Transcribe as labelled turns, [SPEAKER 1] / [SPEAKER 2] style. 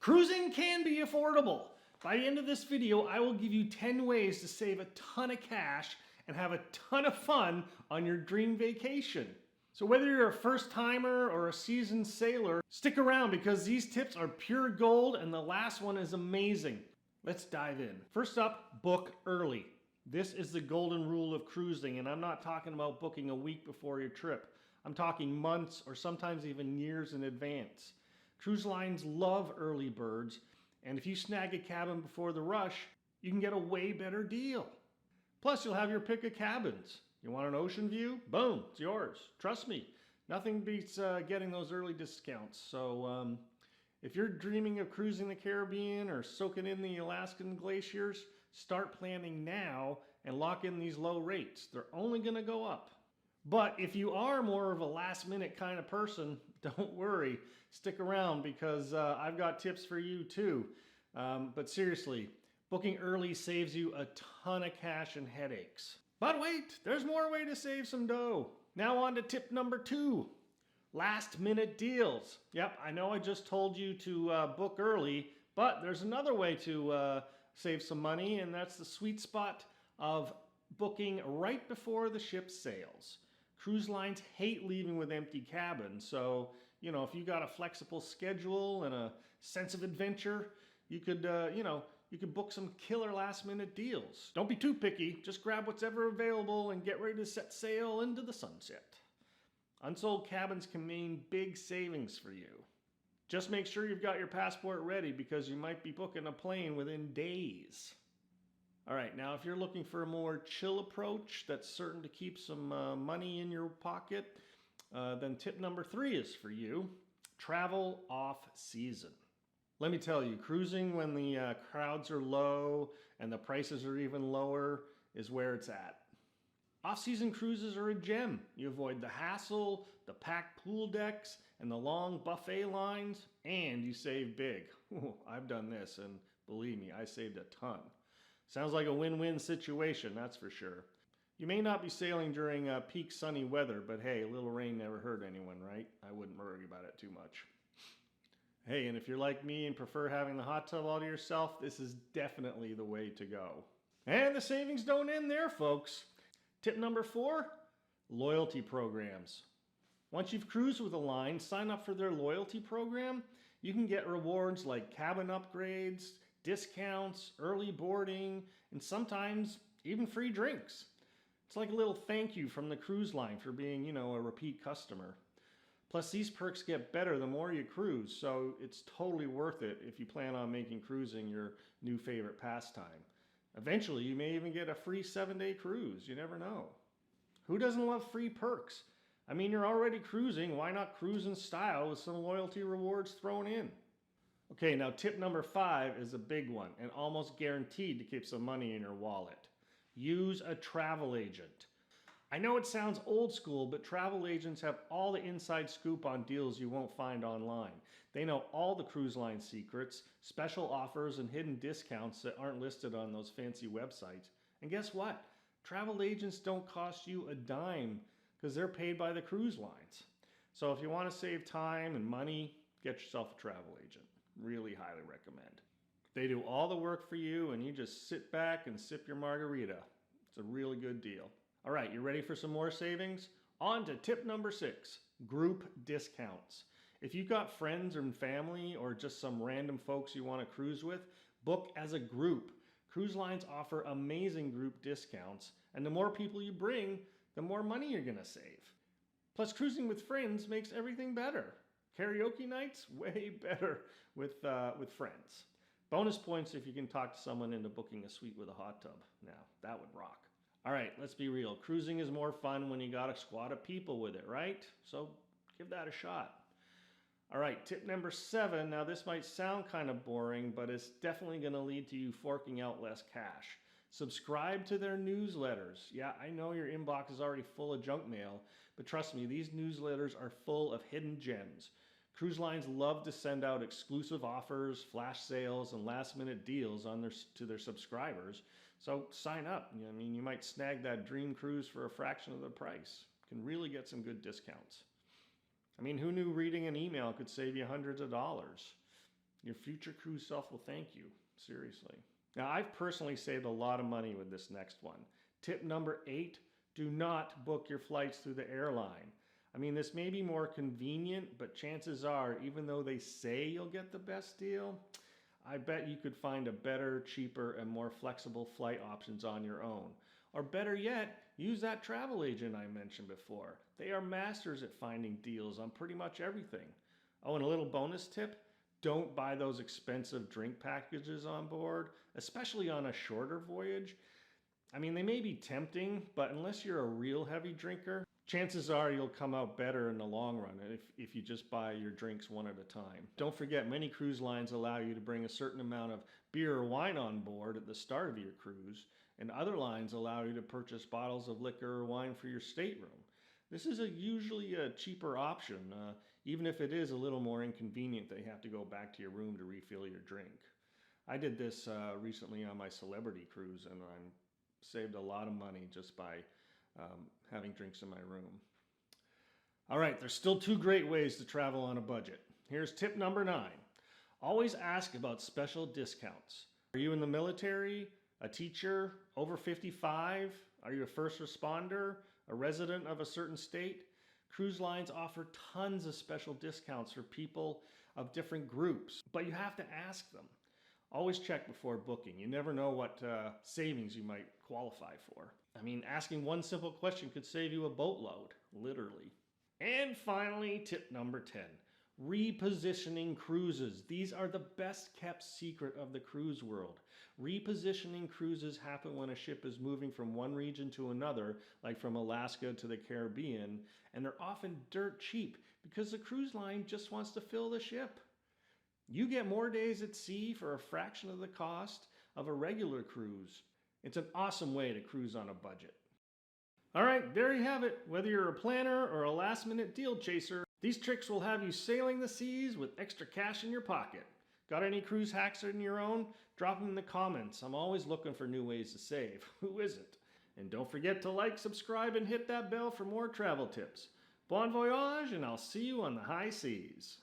[SPEAKER 1] Cruising can be affordable. By the end of this video, I will give you 10 ways to save a ton of cash and have a ton of fun on your dream vacation. So whether you're a first timer or a seasoned sailor, stick around because these tips are pure gold and the last one is amazing. Let's dive in. First up, book early. This is the golden rule of cruising, and I'm not talking about booking a week before your trip. I'm talking months or sometimes even years in advance. Cruise lines love early birds, and if you snag a cabin before the rush, you can get a way better deal. Plus, you'll have your pick of cabins. You want an ocean view? Boom, it's yours. Trust me, nothing beats getting those early discounts. So if you're dreaming of cruising the Caribbean or soaking in the Alaskan glaciers, start planning now and lock in these low rates. They're only going to go up. But if you are more of a last minute kind of person, don't worry, stick around because I've got tips for you too. But seriously, booking early saves you a ton of cash and headaches. But wait, there's more way to save some dough. Now on to tip number 2, last minute deals. Yep, I know I just told you to book early, but there's another way to save some money, and that's the sweet spot of booking right before the ship sails. Cruise lines hate leaving with empty cabins, so if you got a flexible schedule and a sense of adventure, you could you could book some killer last minute deals. Don't be too picky, just grab what's ever available and get ready to set sail into the sunset. Unsold cabins can mean big savings for you. Just make sure you've got your passport ready because you might be booking a plane within days. All right, now if you're looking for a more chill approach that's certain to keep some money in your pocket, then tip number 3 is for you. Travel off season. Let me tell you, cruising when the crowds are low and the prices are even lower is where it's at. Off-season cruises are a gem. You avoid the hassle, the packed pool decks, and the long buffet lines, and you save big. Ooh, I've done this, and believe me, I saved a ton. Sounds like a win-win situation, that's for sure. You may not be sailing during peak sunny weather, but hey, a little rain never hurt anyone, right? I wouldn't worry about it too much. Hey, and if you're like me and prefer having the hot tub all to yourself, this is definitely the way to go. And the savings don't end there, folks. Tip number 4, loyalty programs. Once you've cruised with a line, sign up for their loyalty program. You can get rewards like cabin upgrades, discounts, early boarding, and sometimes even free drinks. It's like a little thank you from the cruise line for being, a repeat customer. Plus, these perks get better the more you cruise, so it's totally worth it if you plan on making cruising your new favorite pastime. Eventually, you may even get a free 7-day cruise. You never know. Who doesn't love free perks? I mean, you're already cruising. Why not cruise in style with some loyalty rewards thrown in? Okay, now tip number 5 is a big one and almost guaranteed to keep some money in your wallet. Use a travel agent. I know it sounds old school, but travel agents have all the inside scoop on deals you won't find online. They know all the cruise line secrets, special offers, and hidden discounts that aren't listed on those fancy websites. And guess what? Travel agents don't cost you a dime because they're paid by the cruise lines. So if you want to save time and money, get yourself a travel agent. Really highly recommend. They do all the work for you and you just sit back and sip your margarita. It's a really good deal. All right, you ready for some more savings? On to tip number 6, group discounts. If you've got friends and family or just some random folks you want to cruise with, book as a group. Cruise lines offer amazing group discounts, and the more people you bring, the more money you're going to save. Plus, cruising with friends makes everything better. Karaoke nights, way better with friends. Bonus points if you can talk to someone into booking a suite with a hot tub. Now, that would rock. All right, let's be real. Cruising is more fun when you got a squad of people with it, right? So give that a shot. All right, tip number 7. Now, this might sound kind of boring, but it's definitely going to lead to you forking out less cash. Subscribe to their newsletters. Yeah, I know your inbox is already full of junk mail, but trust me, these newsletters are full of hidden gems. Cruise lines love to send out exclusive offers, flash sales, and last-minute deals to their subscribers. So sign up. I mean, you might snag that dream cruise for a fraction of the price. You can really get some good discounts. I mean, who knew reading an email could save you hundreds of dollars? Your future cruise self will thank you, seriously. Now, I've personally saved a lot of money with this next one. Tip number 8, do not book your flights through the airline. I mean, this may be more convenient, but chances are, even though they say you'll get the best deal, I bet you could find a better, cheaper, and more flexible flight options on your own. Or better yet, use that travel agent I mentioned before. They are masters at finding deals on pretty much everything. Oh, and a little bonus tip, don't buy those expensive drink packages on board, especially on a shorter voyage. I mean, they may be tempting, but unless you're a real heavy drinker, chances are you'll come out better in the long run if you just buy your drinks one at a time. Don't forget, many cruise lines allow you to bring a certain amount of beer or wine on board at the start of your cruise, and other lines allow you to purchase bottles of liquor or wine for your stateroom. This is usually a cheaper option, even if it is a little more inconvenient that you have to go back to your room to refill your drink. I did this recently on my Celebrity cruise, and I saved a lot of money just by having drinks in my room. All right, there's still 2 great ways to travel on a budget. Here's tip number 9. Always ask about special discounts. Are you in the military, a teacher, over 55? Are you a first responder, a resident of a certain state? Cruise lines offer tons of special discounts for people of different groups, but you have to ask them. Always check before booking. You never know what savings you might qualify for. I mean, asking one simple question could save you a boatload, literally. And finally, tip number 10, repositioning cruises. These are the best kept secret of the cruise world. Repositioning cruises happen when a ship is moving from one region to another, like from Alaska to the Caribbean, and they're often dirt cheap because the cruise line just wants to fill the ship. You get more days at sea for a fraction of the cost of a regular cruise. It's an awesome way to cruise on a budget. All right, there you have it. Whether you're a planner or a last-minute deal chaser, these tricks will have you sailing the seas with extra cash in your pocket. Got any cruise hacks in your own? Drop them in the comments. I'm always looking for new ways to save. Who isn't? And don't forget to like, subscribe, and hit that bell for more travel tips. Bon voyage, and I'll see you on the high seas.